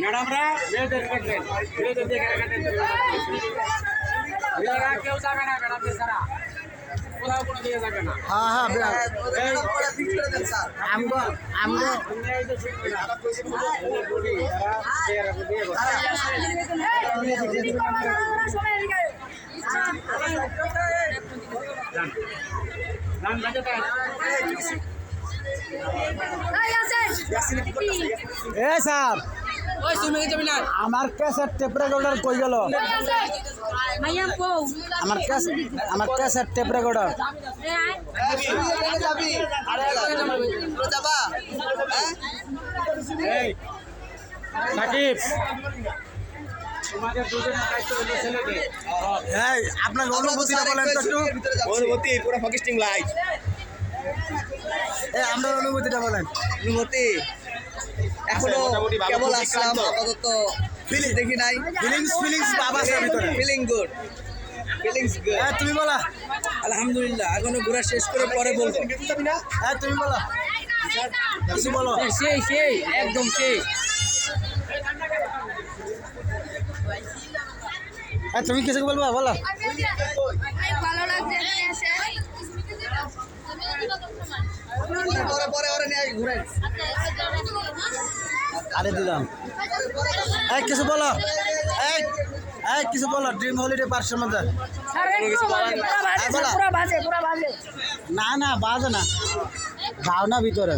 ম্যাডামরা মেয়েদের কাটবেন, মেয়েদের দেখে কাটেন, মেয়েরা কেউ যাবে না ম্যাডামদের ছাড়া, কোথাও কোনো দিকে যাবে না। হ্যাঁ হ্যাঁ স্যার আমার ক্যাসের টেপ রেকর্ডার কই গেল? আমার ক্যাসের টেপ রেকর্ডার সাকিব আপনার অনুভূতিটা বলেন তো একটু। অনুভূতি পুরো ফকিস্টিং লাইট। আপনার অনুভূতিটা বলেন। অনুভূতি এখনো কেবল আসলাম, আপাতত ফিলিংস দেখি নাই। ফিলিংস বাবা ভিতরে ফিলিংস গুড। তুমি বলা। আলহামদুলিল্লাহ, এখনো ঘোরা শেষ করে পরে বলবো। তুমি বলো, কিছু বলো। সেই একদম সেই। তুমি কিছু বলবো, বলো। ভালো লাগছে আরে দিলাম। কিছু বলো, কিছু বলো। ড্রিম হলিডে পার্কের মধ্যে না বাজে না, যাও না ভিতরে।